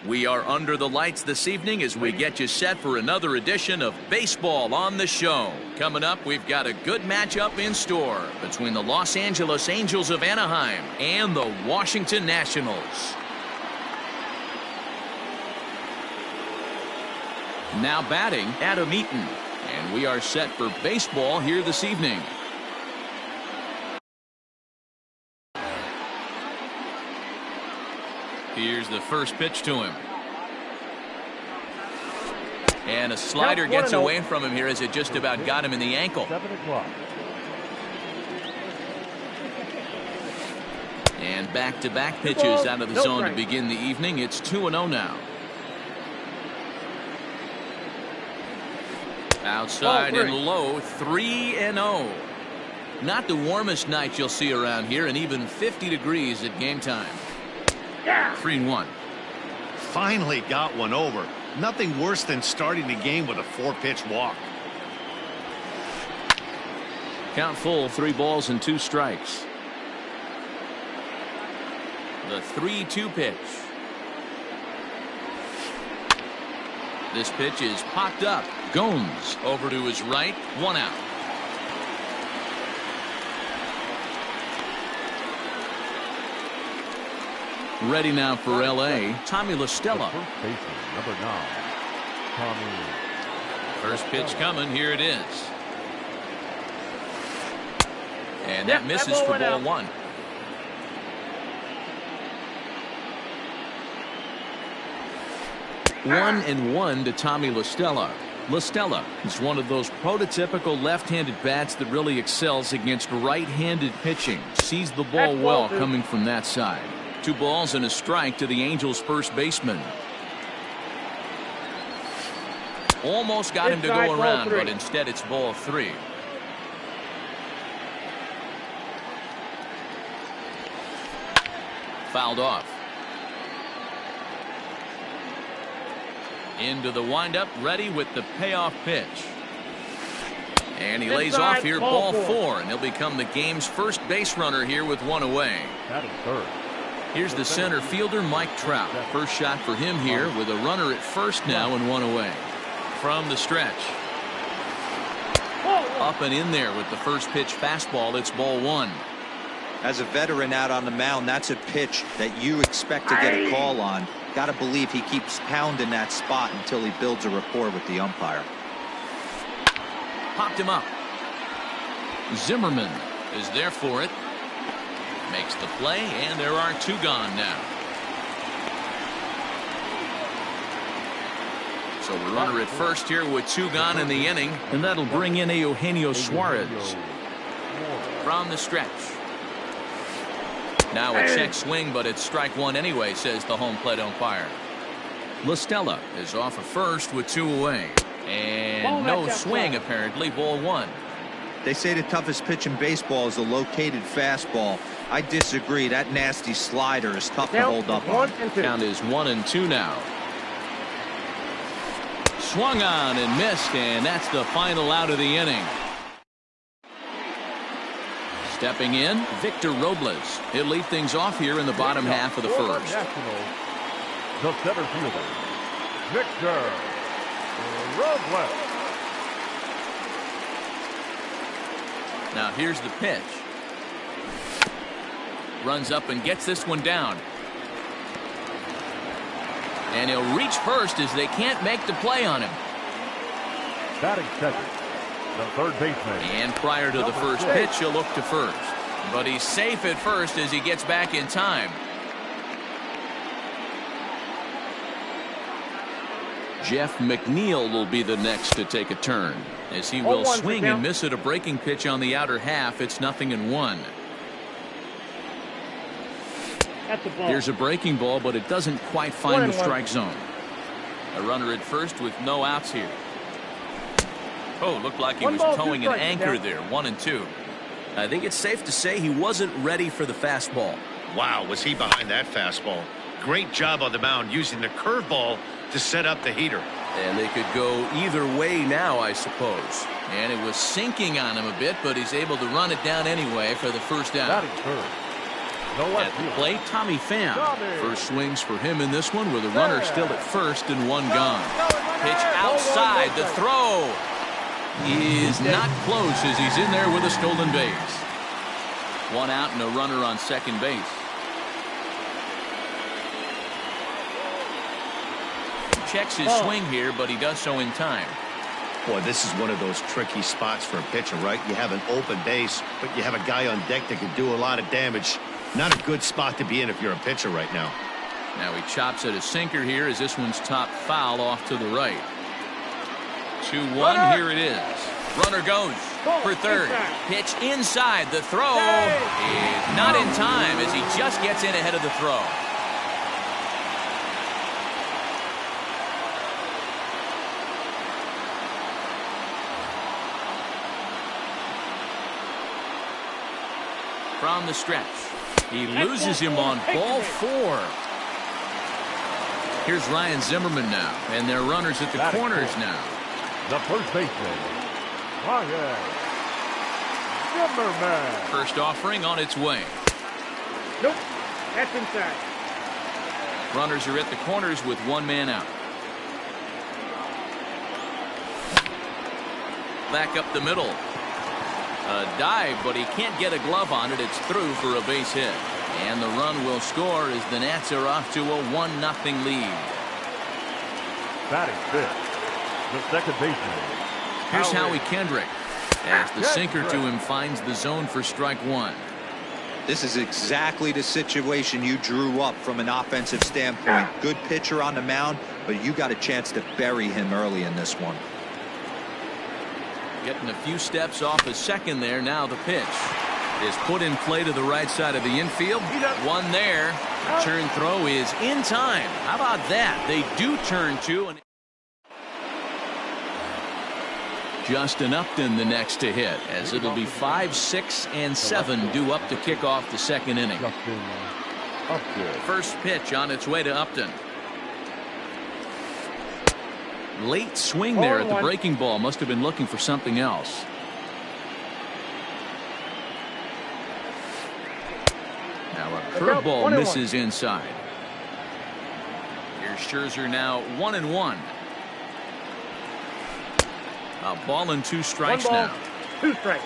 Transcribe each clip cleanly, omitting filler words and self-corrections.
We are under the lights this evening as we get you set for another edition of Baseball on the Show. Coming up, we've got a good matchup in store between the Los Angeles Angels of Anaheim and the Washington Nationals. Now batting, Adam Eaton. And we are set for baseball here this evening. Here's the first pitch to him. And a slider gets away from him here as it just about got him in the ankle. 7 o'clock. And back-to-back pitches out of the zone to begin the evening. It's 2-0 now. Outside and low, 3-0. Not the warmest night you'll see around here, and even 50 degrees at game time. 3-1. Finally got one over. Nothing worse than starting the game with a 4-pitch walk. Count full, 3 balls and 2 strikes. The 3-2 pitch. This pitch is popped up. Gomes over to his right, 1 out. Ready now for L.A., Tommy La Stella. First baseman, number 9, Tommy. First pitch coming. Here it is. And that misses for ball 1. One and 1 to Tommy La Stella. La Stella is one of those prototypical left-handed bats that really excels against right-handed pitching. Sees the ball well coming from that side. 2 balls and a strike to the Angels' first baseman. Almost got him to go around, but instead it's ball 3. Fouled off. Into the windup, ready with the payoff pitch. And he lays off here, ball 4, and he'll become the game's first base runner here with 1 away. Batting third. Here's the center fielder, Mike Trout. First shot for him here with a runner at first now and 1 away. From the stretch. Up and in there with the first pitch fastball. It's ball 1. As a veteran out on the mound, that's a pitch that you expect to get a call on. Got to believe he keeps pounding that spot until he builds a rapport with the umpire. Popped him up. Zimmerman is there for it. Makes the play, and there are 2 gone now. So the runner at first here with 2 gone in the inning, and that'll bring in Eugenio Suarez. From the stretch. Now a check swing, but it's strike 1 anyway, says the home plate umpire. La Stella is off of first with 2 away. And no swing, apparently, ball 1. They say the toughest pitch in baseball is a located fastball. I disagree. That nasty slider is tough to hold up on. Count is 1-2 now. Swung on and missed, and that's the final out of the inning. Stepping in, Victor Robles. He'll lead things off here in the bottom half of the first. The center fielder, Victor Robles. Now here's the pitch. Runs up and gets this one down. And he'll reach first as they can't make the play on him. Batting second, the third baseman. And prior to the first pitch, he'll look to first. But he's safe at first as he gets back in time. Jeff McNeil will be the next to take a turn, as he will swing and miss at a breaking pitch on the outer half. It's 0-1. Here's a breaking ball, but it doesn't quite find the strike zone. A runner at first with no outs here. Oh, looked like he was towing an anchor there. 1-2. I think it's safe to say he wasn't ready for the fastball. Wow, was he behind that fastball. Great job on the mound using the curveball to set up the heater. And they could go either way now, I suppose. And it was sinking on him a bit, but he's able to run it down anyway for the first out. Batting third, The left At the fielder. plate, Tommy Pham. Tommy. First swings for him in this one with a runner still at first and one gone. Pitch outside. The throw is not close as he's in there with a stolen base. One out and a runner on second base. Checks his swing here, but he does so in time. Boy, this is one of those tricky spots for a pitcher, right? You have an open base, but you have a guy on deck that can do a lot of damage. Not a good spot to be in if you're a pitcher right now. Now he chops at a sinker here as this one's top foul off to the right. 2-1. Here it is. Runner goes for third. Pitch inside. The throw is not in time as he just gets in ahead of the throw. From the stretch. He loses him on ball 4. Here's Ryan Zimmerman now, and their runners at the corners now. The first baseman, Ryan Zimmerman. First offering on its way. Nope, that's inside. Runners are at the corners with one man out. Back up the middle. A dive, but he can't get a glove on it. It's through for a base hit. And the run will score as the Nats are off to a 1-0 lead. Batting fifth, the second baseman. Here's Howie Kendrick as the sinker to him finds the zone for strike one. This is exactly the situation you drew up from an offensive standpoint. Good pitcher on the mound, but you got a chance to bury him early in this one. Getting a few steps off his second there. Now the pitch is put in play to the right side of the infield. One there. The turn throw is in time. How about that? They do turn two. And Justin Upton the next to hit, as it'll be 5, 6, and 7 due up to kick off the second inning. Justin Upton. First pitch on its way to Upton. Late swing there at the breaking ball. Must have been looking for something else. Now a curveball misses inside. Here's Scherzer now 1-1. A ball and 2 strikes now. 2 strikes.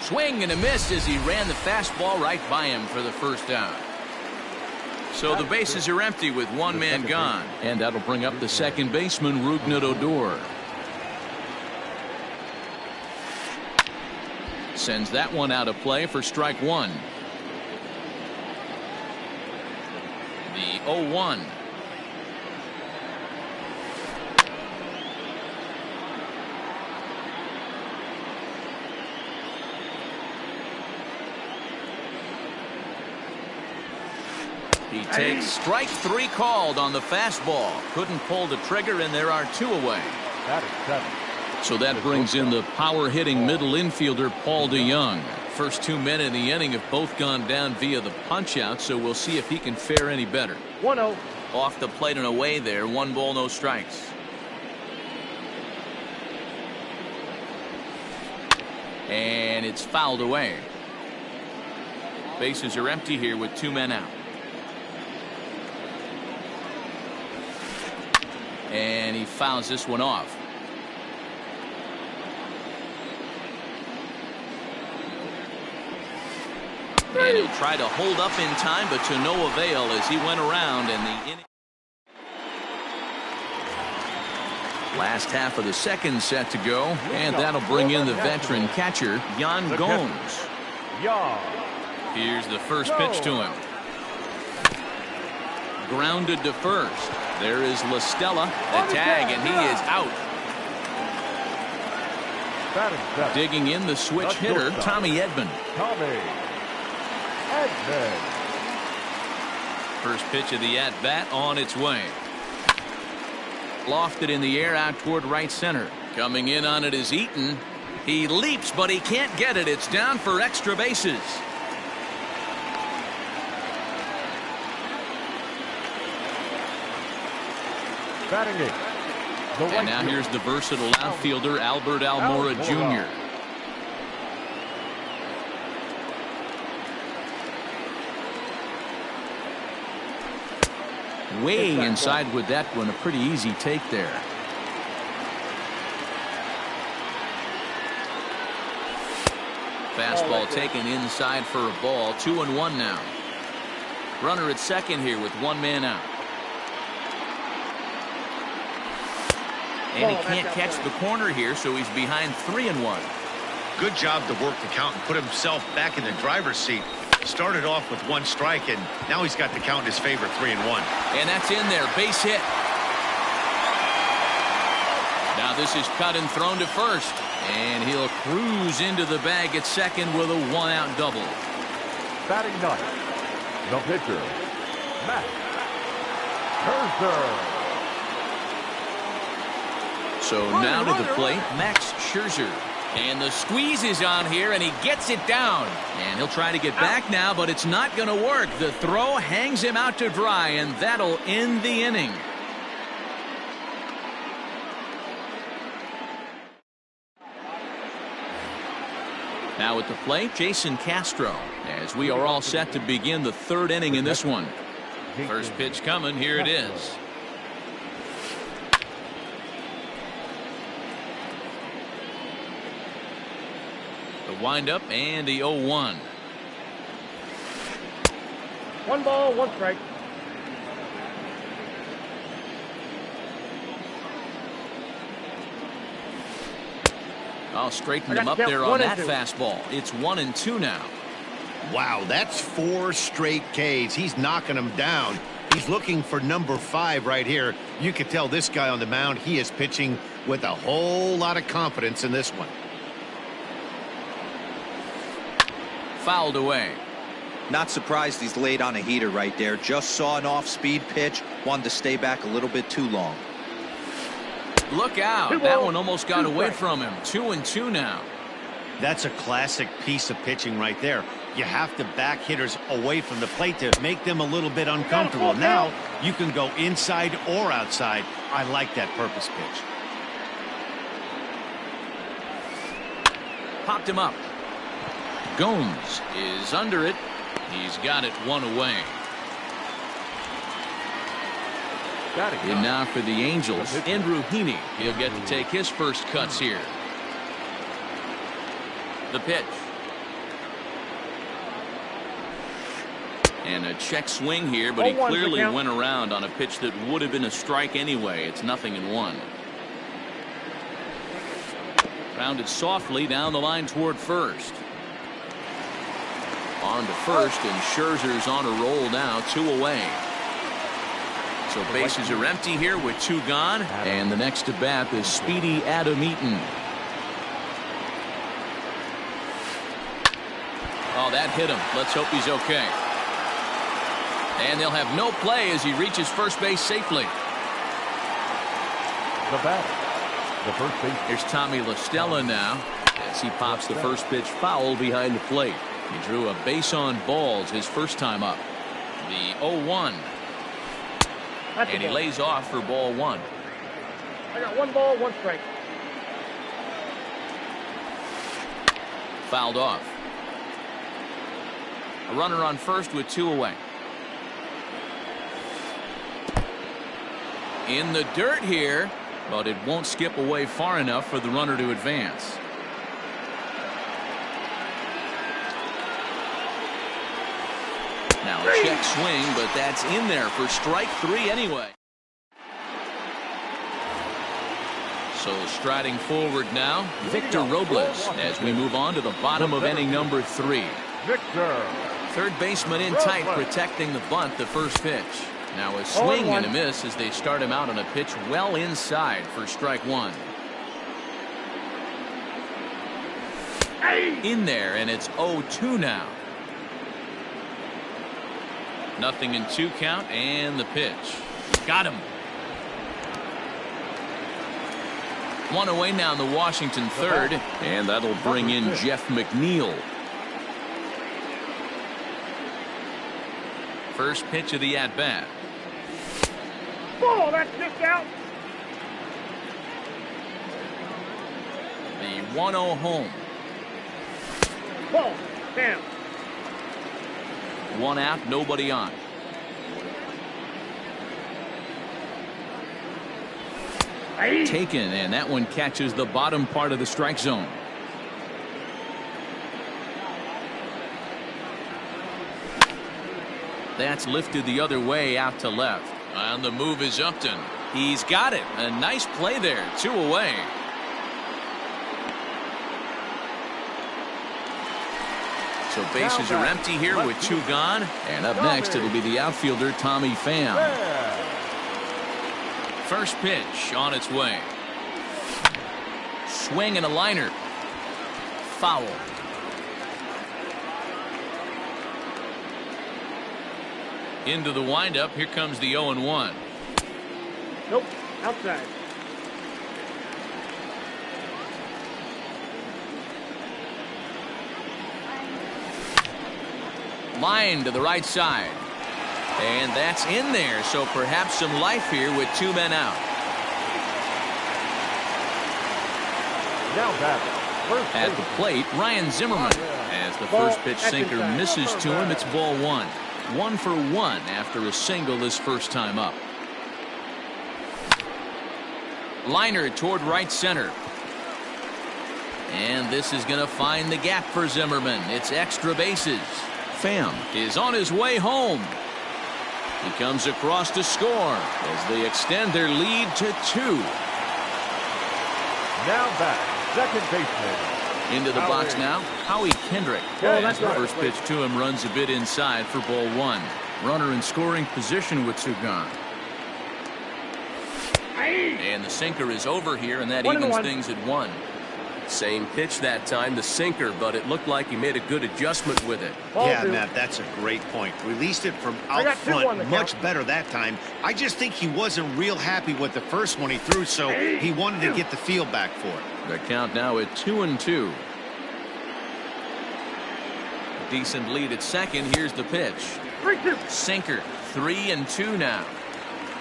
Swing and a miss as he ran the fastball right by him for the first down. So the bases are empty with one man gone. And that'll bring up the second baseman, Rougned Odor. Sends that one out of play for strike one. The 0-1. He takes strike 3 called on the fastball. Couldn't pull the trigger, and there are 2 away. That is 7. So that brings in the power-hitting middle infielder, Paul DeJong. First 2 men in the inning have both gone down via the punch-out, so we'll see if he can fare any better. 1-0. Off the plate and away there. 1 ball, no strikes. And it's fouled away. Bases are empty here with 2 men out. And he fouls this one off. And he'll try to hold up in time, but to no avail as he went around and the inning. Last half of the second set to go, and that'll bring in the veteran catcher, Yan Gomes. Here's the first pitch to him. Grounded to first. There is La Stella, the tag, and he is out. Digging in the switch hitter, Tommy Edman. First pitch of the at-bat on its way. Lofted in the air out toward right center. Coming in on it is Eaton. He leaps, but he can't get it. It's down for extra bases. Batting 8. And now here's the versatile outfielder, Albert Almora Jr. Way inside with that one. A pretty easy take there. Fastball taken inside for a ball. 2-1 now. Runner at second here with one man out. And he can't catch the corner here, so he's behind 3-1. Good job to work the count and put himself back in the driver's seat. Started off with one strike, and now he's got the count in his favor, 3-1. And that's in there. Base hit. Now this is cut and thrown to first. And he'll cruise into the bag at second with a one-out double. Batting ninth, the pitcher, Max Scherzer. So now to the plate, Max Scherzer. And the squeeze is on here, and he gets it down. And he'll try to get back now, but it's not going to work. The throw hangs him out to dry, and that'll end the inning. Now at the plate, Jason Castro, as we are all set to begin the third inning in this one. First pitch coming, here it is. The windup and the 0-1. 1 ball, 1 strike. I'll straighten him up there on that fastball. It's 1-2 now. Wow, that's 4 straight Ks. He's knocking them down. He's looking for number 5 right here. You can tell this guy on the mound, he is pitching with a whole lot of confidence in this one. Fouled away. Not surprised he's laid on a heater right there. Just saw an off-speed pitch. Wanted to stay back a little bit too long. Look out. That one almost got away from him. 2-2 now. That's a classic piece of pitching right there. You have to back hitters away from the plate to make them a little bit uncomfortable. Now you can go inside or outside. I like that purpose pitch. Popped him up. Gomes is under it. He's got it 1 away. And now for the Angels, Andrew Heaney. He'll get to take his first cuts here. The pitch. And a check swing here, but he clearly went around on a pitch that would have been a strike anyway. It's 0-1. Rounded softly down the line toward first. On to first, and Scherzer's on a roll now, 2 away. So bases are empty here with 2 gone. And the next to bat is Speedy Adam Eaton. Oh, that hit him. Let's hope he's okay. And they'll have no play as he reaches first base safely. The batter, the first base. Here's Tommy La Stella now as he pops the first pitch foul behind the plate. He drew a base on balls his first time up. The 0-1. And he lays off for ball 1. I got 1 ball, 1 strike. Fouled off. A runner on first with 2 away. In the dirt here, but it won't skip away far enough for the runner to advance. Now a check swing, but that's in there for strike 3 anyway. So striding forward now, Victor Robles as we move on to the bottom of inning number 3. Victor. Third baseman in tight, protecting the bunt, the first pitch. Now a swing and a miss as they start him out on a pitch well inside for strike 1. In there, and it's 0-2 now. 0-2 count, and the pitch. Got him. 1 away now in the Washington third, and that'll bring in Jeff McNeil. First pitch of the at-bat. Oh, that's just out. The 1-0 home. Ball, down. 1 out, nobody on. Taken, and that one catches the bottom part of the strike zone. That's lifted the other way out to left. On the move is Upton. He's got it. A nice play there. 2 away. So bases are empty here with 2 gone. And up next, it'll be the outfielder, Tommy Pham. First pitch on its way. Swing and a liner. Foul. Into the windup. Here comes the 0-1. Nope. Outside. Line to the right side. And that's in there. So perhaps some life here with 2 men out. Now batting. At the plate, Ryan Zimmerman. As the first pitch sinker misses to him, it's ball 1. 1 for 1 after a single his first time up. Liner toward right center. And this is going to find the gap for Zimmerman. It's extra bases. Pham is on his way home. He comes across to score as they extend their lead to 2. Now back, second baseman. Into the box now, Howie Kendrick. As the first pitch to him runs a bit inside for ball 1. Runner in scoring position with 2 gone. And the sinker is over here, and that evens things at 1. Same pitch that time, the sinker, but it looked like he made a good adjustment with it. Yeah, Matt, that's a great point. Released it from out front much better that time. I just think he wasn't real happy with the first one he threw, so he wanted to get the feel back for it. The count now at 2-2. Decent lead at second. Here's the pitch. Sinker. 3-2 now.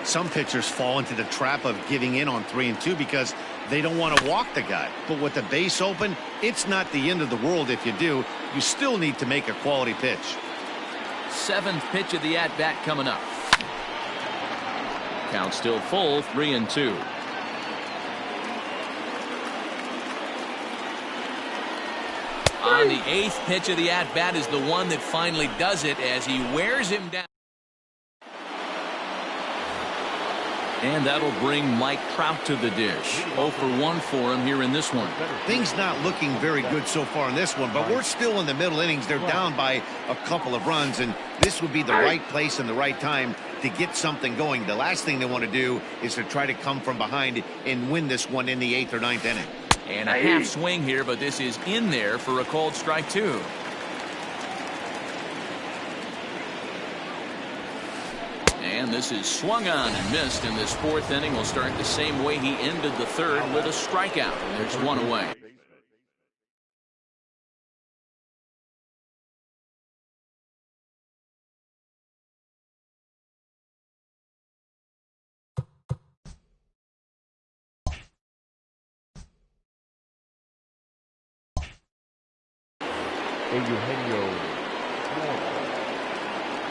Some pitchers fall into the trap of giving in on 3-2 because they don't want to walk the guy. But with the base open, it's not the end of the world if you do. You still need to make a quality pitch. 7th pitch of the at-bat coming up. Count still full, 3-2. On the 8th pitch of the at-bat is the one that finally does it as he wears him down. And that'll bring Mike Trout to the dish. 0 for 1 for him here in this one. Things not looking very good so far in this one, but we're still in the middle innings. They're down by a couple of runs, and this would be the right place and the right time to get something going. The last thing they want to do is to try to come from behind and win this one in the 8th or 9th inning. And a half swing here, but this is in there for a called strike 2. And this is swung on and missed, and this 4th inning will start the same way he ended the 3rd with a strikeout. There's 1 away. Eugenio.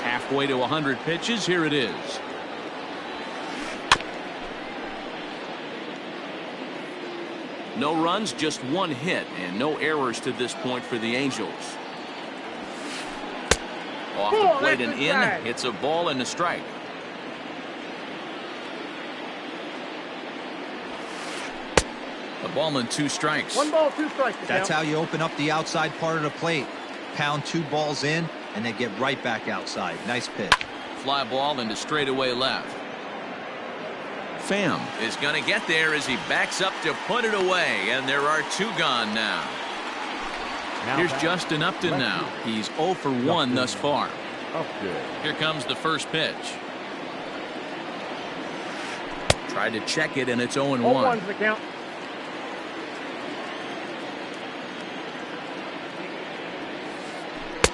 Halfway to 100 pitches. Here it is. No runs, just 1 hit, and no errors to this point for the Angels. Off the plate and in. It's a ball and a strike. A ball and 2 strikes. 1 ball, 2 strikes. That's how you open up the outside part of the plate. Pound 2 balls in, and then get right back outside. Nice pitch. Fly ball into straightaway left. Pham is going to get there as he backs up to put it away, and there are 2 gone now. Here's Justin Upton now. He's 0 for 1 thus far. Here comes the first pitch. Tried to check it, and it's 0-1. 0-1's the count.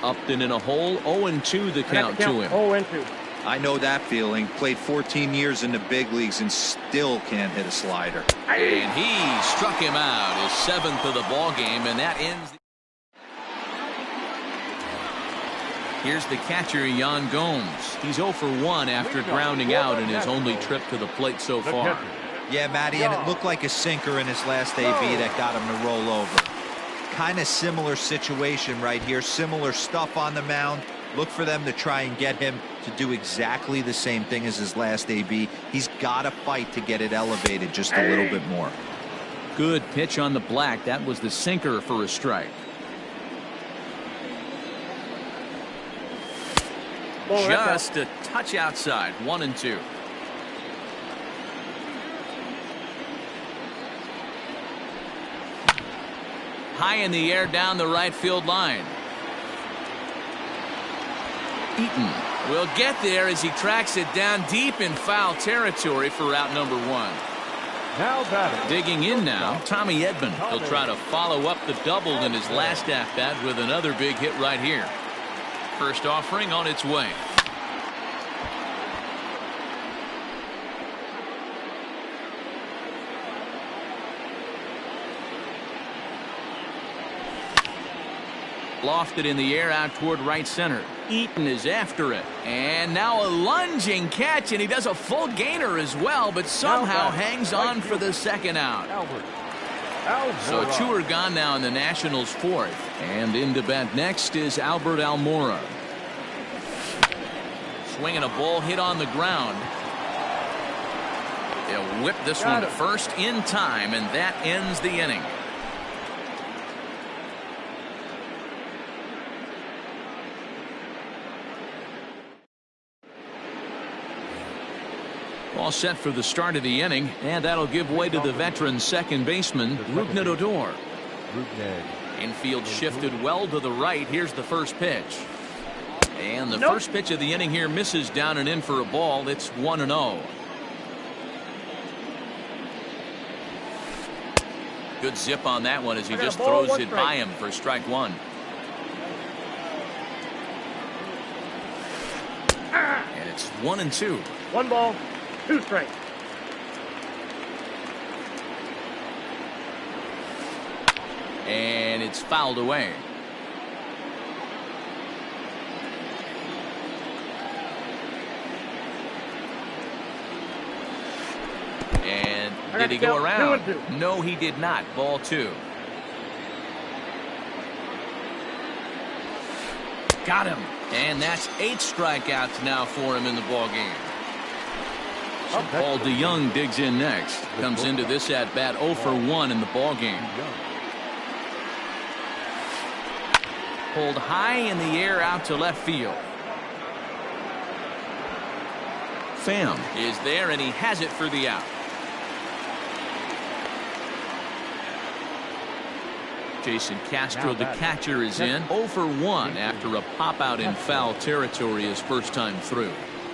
Upton in a hole, 0-2 the count to him. 0-2. I know that feeling. Played 14 years in the big leagues and still can't hit a slider. And he struck him out, his 7th of the ball game, and that ends. Here's the catcher, Yan Gomes. He's 0 for 1 after grounding out in his only trip to the plate so far. Yeah, Matty, and it looked like a sinker in his last AB that got him to roll over. Kind of similar situation right here. Similar stuff on the mound. Look for them to try and get him to do exactly the same thing as his last AB. He's got to fight to get it elevated just a little bit more. Good pitch on the black. That was the sinker for a strike. Just a touch outside. 1-2. High in the air down the right field line. Eaton will get there as he tracks it down deep in foul territory for out number 1. Now batting. Digging in now, Tommy Edman. He'll try to follow up the double in his last at-bat with another big hit right here. First offering on its way. Lofted in the air out toward right center. Eaton is after it. And now a lunging catch, and he does a full gainer as well, but somehow hangs on for the second out. So 2 are gone now in the Nationals' 4th. And in to bat next is Albert Almora. Swinging a ball hit on the ground. They'll whip this one to first in time, and that ends the inning. All set for the start of the inning, and that'll give way to the veteran second baseman, Rougned Odor. Infield shifted well to the right. Here's the first pitch. And the first pitch of the inning here misses down and in for a ball. It's 1-0. Good zip on that one as he just throws it by him for strike 1. And it's 1-2. 1 ball. 2 strikes. And it's fouled away. And did he go around? No, he did not. Ball 2. Got him. And that's 8 strikeouts now for him in the ball game. Paul DeYoung digs in next. Comes into this at bat 0 for 1 in the ball game. Pulled high in the air out to left field. Pham is there, and he has it for the out. Jason Castro, the catcher, is in 0 for 1 after a pop out in foul territory his first time through.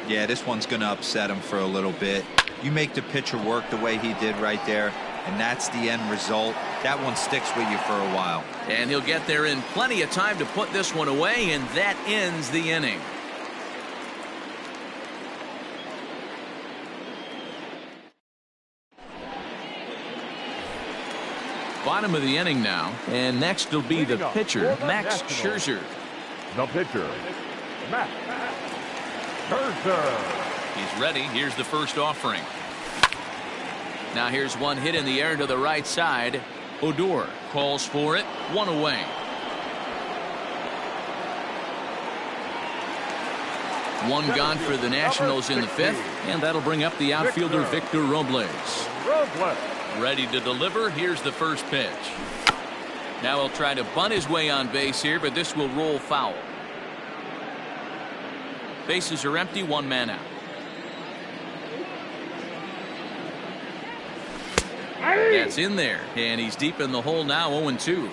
Yeah, this one's going to upset him for a little bit. You make the pitcher work the way he did right there, and that's the end result. That one sticks with you for a while. And he'll get there in plenty of time to put this one away, and that ends the inning. Bottom of the inning now, and next will be the pitcher, Max Scherzer. The pitcher, Max Scherzer. He's ready. Here's the first offering. Now here's one hit in the air to the right side. Odor calls for it. 1 away. One gone for the Nationals in the 5th, and that'll bring up the outfielder Victor Robles. Ready to deliver. Here's the first pitch. Now he'll try to bunt his way on base here, but this will roll foul. Bases are empty, 1 man out. That's in there, and he's deep in the hole now, 0-2.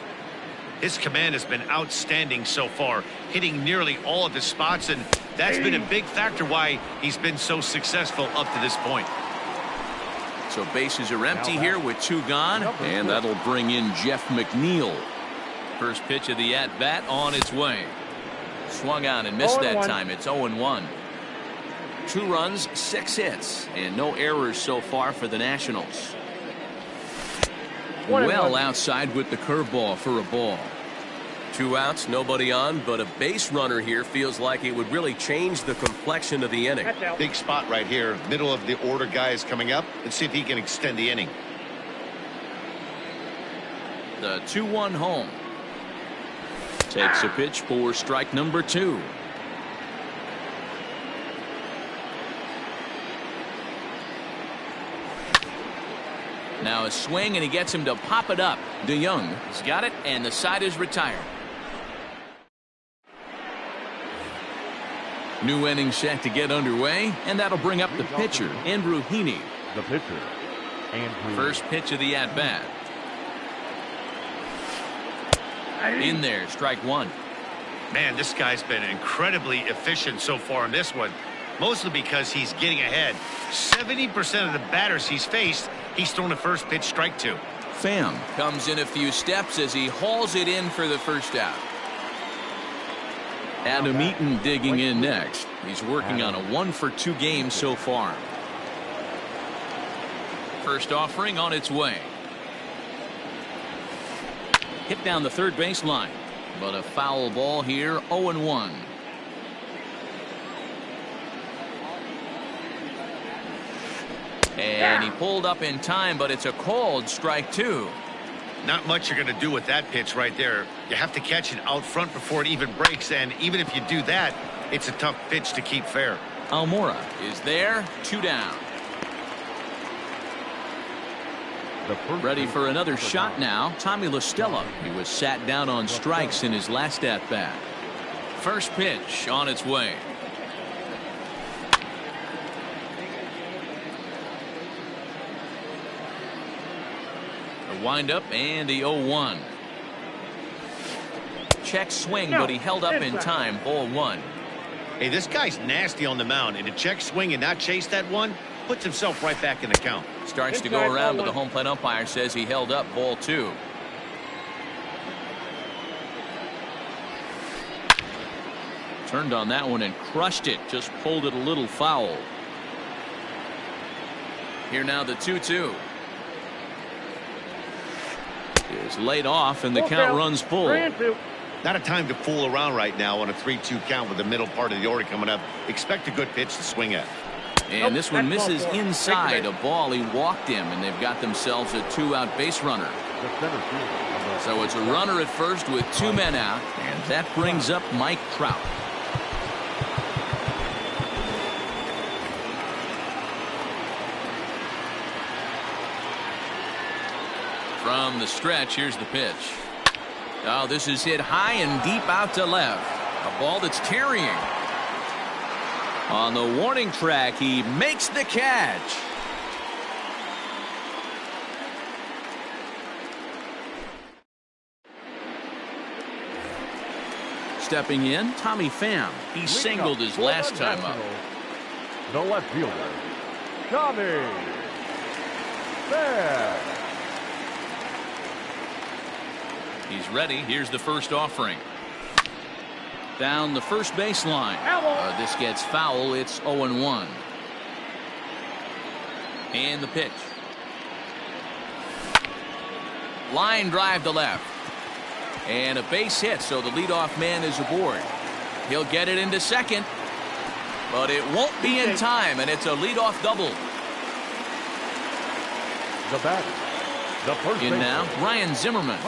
His command has been outstanding so far, hitting nearly all of his spots, and that's been a big factor why he's been so successful up to this point. So bases are empty here with 2 gone, and that'll bring in Jeff McNeil. First pitch of the at-bat on its way. Swung on and missed that time. It's 0-1. 2 runs, 6 hits, and no errors so far for the Nationals. Well outside with the curveball for a ball. 2 outs, nobody on, but a base runner here feels like it would really change the complexion of the inning. Big spot right here. Middle of the order guy is coming up. Let's see if he can extend the inning. The 2-1 home. Takes a pitch for strike number 2. Now a swing, and he gets him to pop it up. DeYoung has got it, and the side is retired. New inning set to get underway, and that'll bring up the pitcher, Andrew Heaney. The pitcher, Andrew. First pitch of the at-bat. In there, strike 1. Man, this guy's been incredibly efficient so far in this one, mostly because he's getting ahead. 70% of the batters he's faced, he's thrown a first pitch, strike 2. Pham comes in a few steps as he hauls it in for the first out. Adam Eaton digging in next. He's working on a 1-for-2 game so far. First offering on its way. Hit down the third baseline, but a foul ball here. 0-1. And he pulled up in time, but it's a called strike 2. Not much you're going to do with that pitch right there. You have to catch it out front before it even breaks, and even if you do that, it's a tough pitch to keep fair. Almora is there. 2 down. Ready for another shot now. Tommy La Stella. He was sat down on strikes in his last at-bat. First pitch on its way. The windup and the 0-1. Check swing, but he held up in time. Ball 1. Hey, this guy's nasty on the mound, and to check swing and not chase that one puts himself right back in the count. Starts to go around, but the home plate umpire says he held up. Ball 2. Turned on that one and crushed it. Just pulled it a little foul. Here now the 2-2. Is laid off, and the count runs full. Not a time to fool around right now on a 3-2 count with the middle part of the order coming up. Expect a good pitch to swing at. And this one misses inside. A ball he walked him, and they've got themselves a 2-out base runner. So it's a runner at first with 2 men out, and that brings up Mike Trout. From the stretch, here's the pitch. Oh, this is hit high and deep out to left. A ball that's carrying. On the warning track, he makes the catch. Stepping in, Tommy Pham. He singled his last time up. The left fielder, Tommy Pham. He's ready. Here's the first offering. Down the first baseline. This gets foul. It's 0-1. And the pitch. Line drive to left. And a base hit, so the leadoff man is aboard. He'll get it into second. But it won't be in time, and it's a leadoff double. The batter, the first in now, Ryan Zimmerman.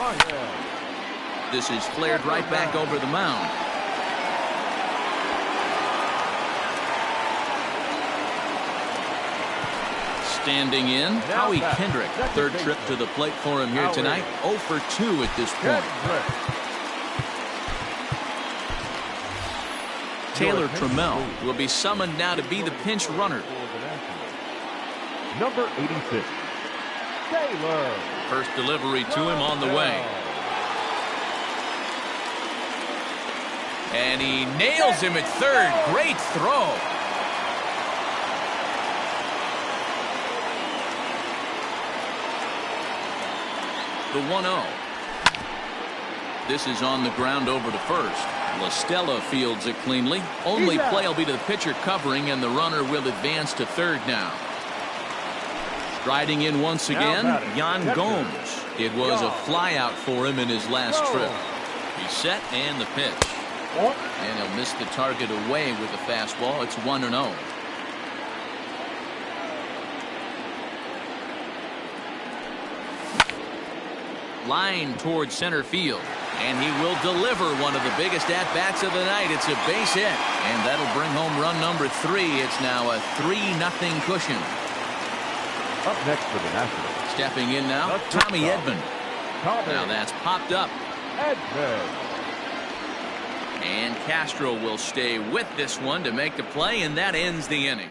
This is flared right back over the mound. Standing in, Howie Kendrick. Third trip to the plate for him here tonight. 0 for 2 at this point. Taylor Trammell will be summoned now to be the pinch runner. Number 86, Taylor. First delivery to him on the way. And he nails him at third. Great throw. The 1-0. This is on the ground over to first. La Stella fields it cleanly. Only play will be to the pitcher covering, and the runner will advance to third now. Striding in once again, Yan Gomes. It was a flyout for him in his last trip. He's set and the pitch. Ball. And he'll miss the target away with the fastball. It's 1-0. Line towards center field. And he will deliver one of the biggest at-bats of the night. It's a base hit. And that'll bring home run number 3. It's now a 3-0 cushion. Up next for the Nationals. Stepping in now, That's Tommy good. Edman. Tommy Now that's popped up. Edman. And Castro will stay with this one to make the play, and that ends the inning.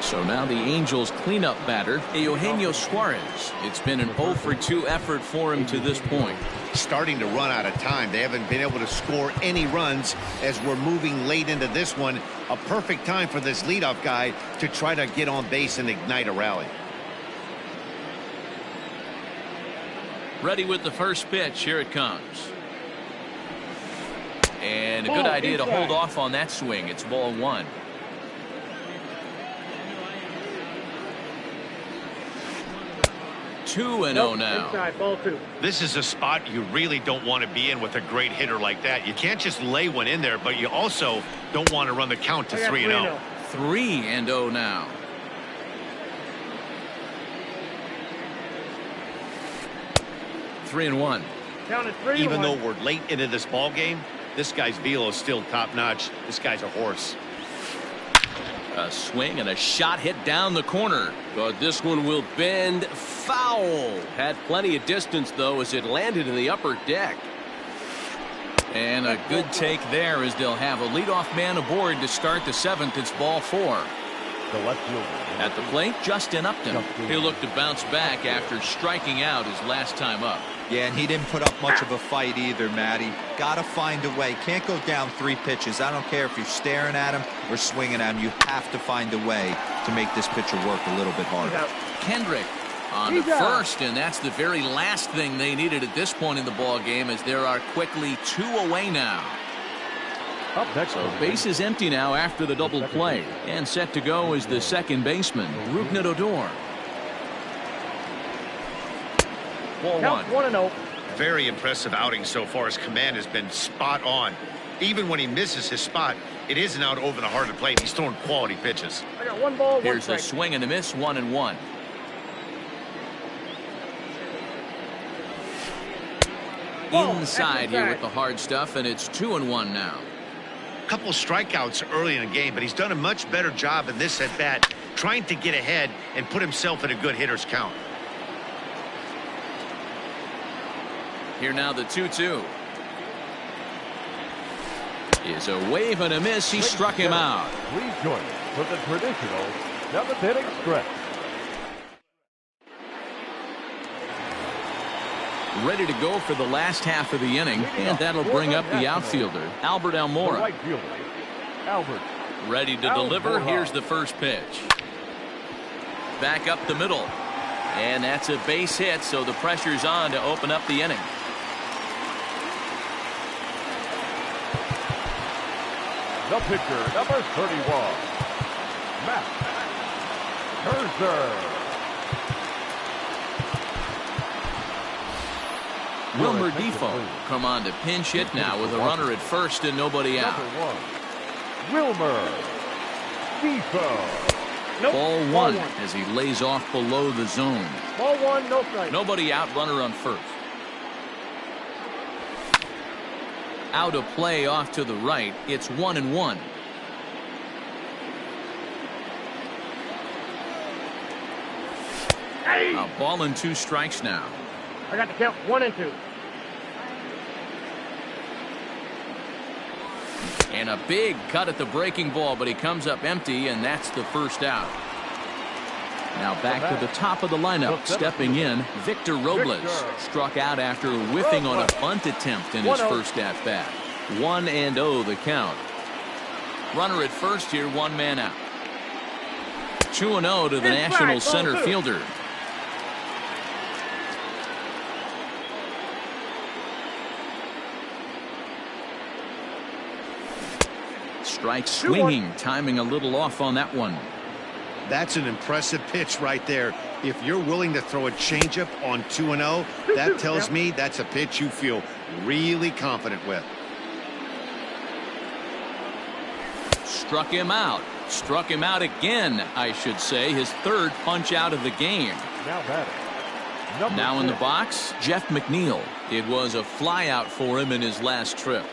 So now the Angels cleanup batter, Eugenio Suarez. It's been an 0-for-2 effort for him to this point. Starting to run out of time. They haven't been able to score any runs as we're moving late into this one. A perfect time for this leadoff guy to try to get on base and ignite a rally. Ready with the first pitch. Here it comes. And a good idea to hold off on that swing. It's ball 1. Two and 0 now. Inside, ball 2. This is a spot you really don't want to be in with a great hitter like that. You can't just lay one in there, but you also don't want to run the count to 3-0. 3-0 now. Three and 1. Down at 3-1. Even though we're late into this ball game, this guy's velo is still top notch. This guy's a horse. A swing and a shot hit down the corner. But this one will bend foul. Had plenty of distance, though, as it landed in the upper deck. And a good take there as they'll have a leadoff man aboard to start the 7th. It's ball 4. The left fielder. At the plate, Justin Upton. He'll look to bounce back after striking out his last time up. Yeah, and he didn't put up much of a fight either, Matty. Gotta find a way. Can't go down 3 pitches. I don't care if you're staring at him or swinging at him. You have to find a way to make this pitcher work a little bit harder. Kendrick on to first, and that's the very last thing they needed at this point in the ball game, as there are quickly 2 away now. Up next. So base is empty now after the double play, and set to go is the second baseman, Rougned Odor. Ball 1. 1-0. Very impressive outing so far. His command has been spot on. Even when he misses his spot, it isn't out over the heart of the plate. He's throwing quality pitches. I got 1 ball, 1 Here's strike. a swing and a miss, 1-1. Inside here with the hard stuff, and it's 2-1 now. Couple strikeouts early in the game, but he's done a much better job in this at bat, trying to get ahead and put himself in a good hitter's count. Here now the 2-2. Is a wave and a miss. He struck him out. Please join us for the traditional 7th inning stretch. Ready to go for the last half of the inning, and that'll bring up the outfielder, Albert The Almora. right fielder. Albert. Ready to deliver. Here's the first pitch. Back up the middle. And that's a base hit, so the pressure's on to open up the inning. The pitcher, number 31, Matt Scherzer. Wilmer Defoe come on to pinch hit now with a runner at first and nobody out. Number 1, Wilmer Defoe. Nope. Ball 1 as he lays off below the zone. Ball 1, no strike. Nobody out, runner on first. Out of play off to the right. It's 1-1. Hey. A ball and 2 strikes now. I got the count 1 and 2. And a big cut at the breaking ball, but he comes up empty, and that's the first out. Now back to the top of the lineup, stepping in, Victor Robles. Struck out after whiffing on a bunt attempt in his first at-bat. 1-0 the count. Runner at first here, 1 man out. 2-0 to the National center fielder. Strike swinging, timing a little off on that one. That's an impressive pitch right there. If you're willing to throw a changeup on 2-0, that tells me that's a pitch you feel really confident with. Struck him out. Struck him out again, I should say. His third punch out of the game. Now batting. Now in the box, Jeff McNeil. It was a flyout for him in his last trip.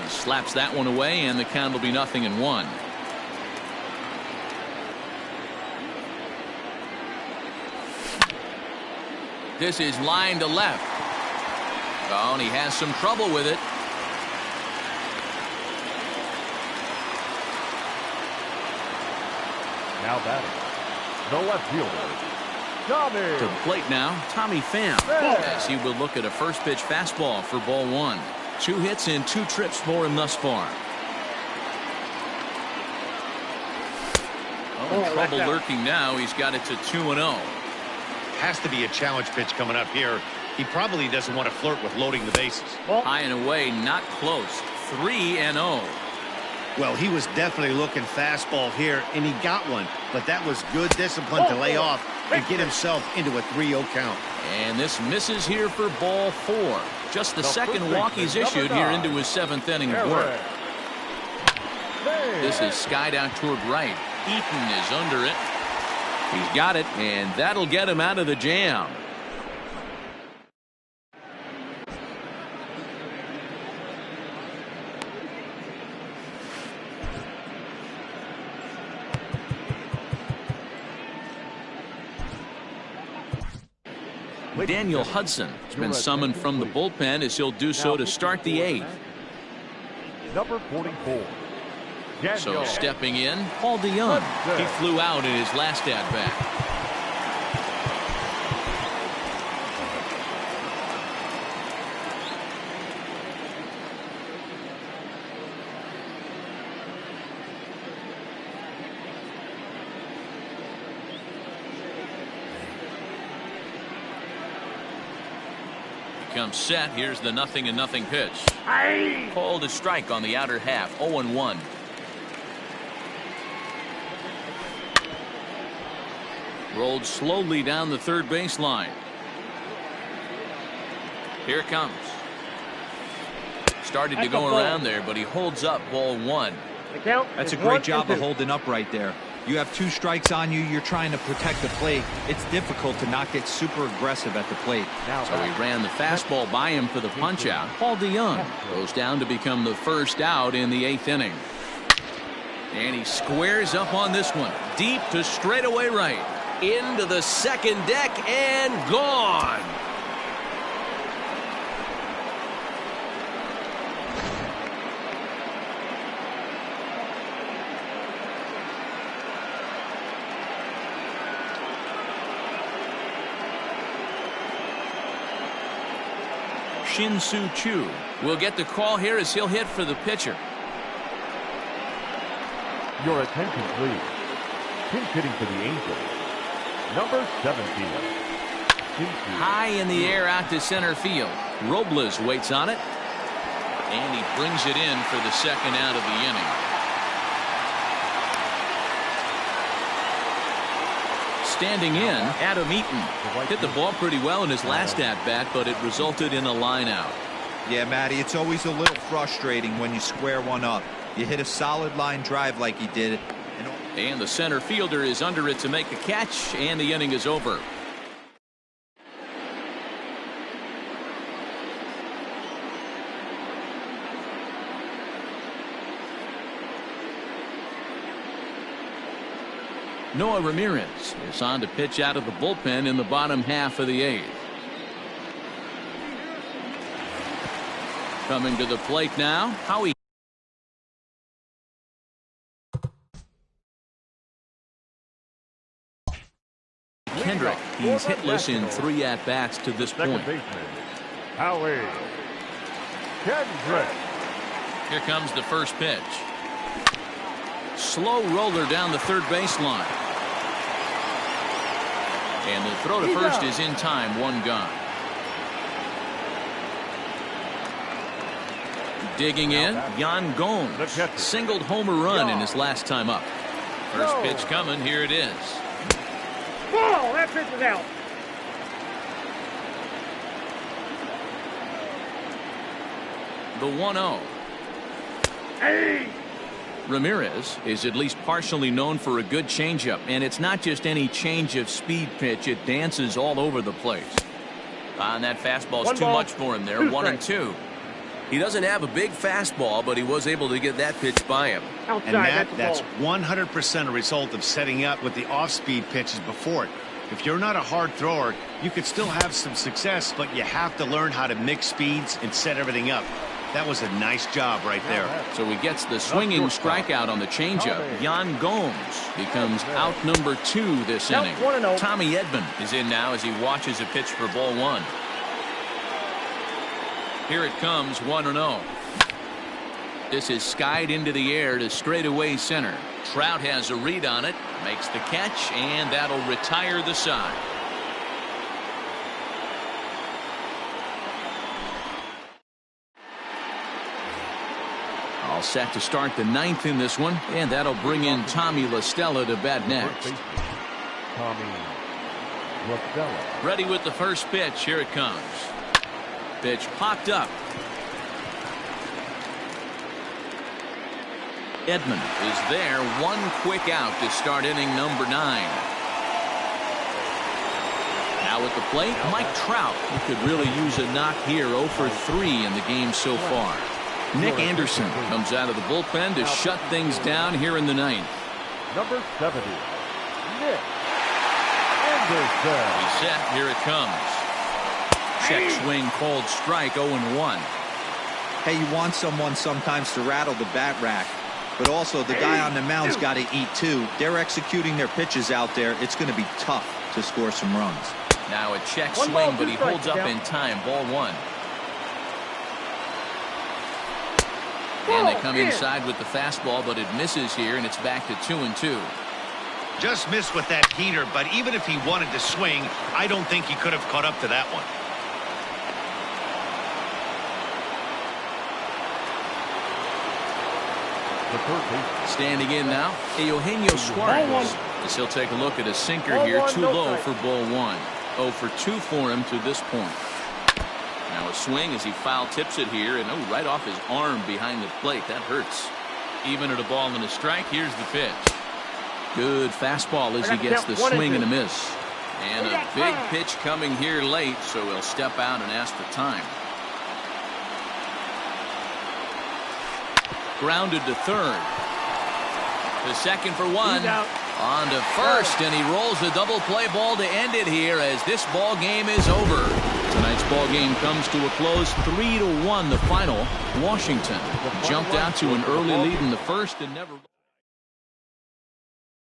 He slaps that one away, and the count will be 0-1. This is line to left. Oh, and he has some trouble with it. Now batting. The left fielder, Tommy. To the plate now, Tommy Pham, as he will look at a first pitch fastball for ball 1. 2 hits and 2 trips for him thus far. Trouble lurking now. He's got it to 2-0. Has to be a challenge pitch coming up here. He probably doesn't want to flirt with loading the bases. High and away, not close. 3-0. Well, he was definitely looking fastball here, and he got one. But that was good discipline to lay off and get himself into a 3-0 count. And this misses here for ball 4. Just the second walk he's issued here into his 7th inning of work. This is skied out toward right. Eaton is under it. He's got it, and that'll get him out of the jam. Daniel Hudson has been summoned from the bullpen as he'll do so to start the 8th. Number 44. So stepping in, Paul DeYoung. He flew out in his last at-bat. Comes set. Here's the 0-0 pitch. Called a strike on the outer half. 0-1. Rolled slowly down the third baseline. Here it comes. Started to go around there, but he holds up ball 1. That's a great job of holding up right there. You have 2 strikes on you. You're trying to protect the plate. It's difficult to not get super aggressive at the plate. So he ran the fastball by him for the punch out. Paul DeYoung goes down to become the first out in the 8th inning. And he squares up on this one. Deep to straightaway right. Into the second deck and gone. Shin-Soo Choo will get the call here as he'll hit for the pitcher. Your attention, please. Pinch hitting for the Angels. Number 17. High in the air out to center field. Robles waits on it. And he brings it in for the second out of the inning. Standing in, Adam Eaton hit the ball pretty well in his last at-bat, but it resulted in a line out. Yeah, Matty, it's always a little frustrating when you square one up. You hit a solid line drive like he did. And the center fielder is under it to make a catch, and the inning is over. Noah Ramirez is on to pitch out of the bullpen in the bottom half of the 8th. Coming to the plate now, Howie Kendrick. He's hitless in 3 at-bats to this point. Howie Kendrick. Here comes the first pitch. Slow roller down the third baseline. And the throw to first is in time. 1 gone. Digging in, Yan Gomes singled homer run in his last time up. First pitch coming. Here it is. Ball! That pitch is out. The 1-0. Hey! Ramirez is at least partially known for a good changeup, and it's not just any change of speed pitch. It dances all over the place. And that fastball's too much for him there. 1-2. He doesn't have a big fastball, but he was able to get that pitch by him. Outside, And that's that's 100% a result of setting up with the off-speed pitches before it. If you're not a hard thrower, you could still have some success, but you have to learn how to mix speeds and set everything up. That was a nice job right there. So he gets the swinging strikeout on the changeup. Yan Gomes becomes out number 2 this inning. 1-0. Tommy Edman is in now as he watches a pitch for ball 1. Here it comes, 1-0. This is skied into the air to straightaway center. Trout has a read on it, makes the catch, and that'll retire the side. All set to start the 9th in this one, and that'll bring in Tommy La Stella to bat next. Tommy La Stella. Ready with the first pitch. Here it comes. Pitch popped up. Edman is there. One quick out to start inning number 9. Now at the plate, Mike Trout, who could really use a knock here. 0 for 3 in the game so far. Nick Anderson comes out of the bullpen to shut things down here in the 9th. Number 70, Nick Anderson. He's set. Here it comes. Check swing called strike. 0-1. Hey, you want someone sometimes to rattle the bat rack, but also the guy on the mound's got to eat too. They're executing their pitches out there. It's going to be tough to score some runs. Now a check swing, but he holds up in time. Ball 1. And they come inside with the fastball, but it misses here, and it's back to 2-2. Just missed with that heater, but even if he wanted to swing, I don't think he could have caught up to that one. Standing in now, Eugenio Suarez. As he'll take a look at a sinker here, too low for ball 1. 0 for 2 for him to this point. Now a swing as he foul tips it here, and right off his arm behind the plate. That hurts. Even at a ball and a strike, here's the pitch. Good fastball as he gets the swing and a miss. And a big pitch coming here late, so he'll step out and ask for time. Grounded to third. The second for 1. On to first, and he rolls the double play ball to end it here as this ball game is over. Tonight's ball game comes to a close, 3-1 the final. Washington jumped out to an early lead in the first and never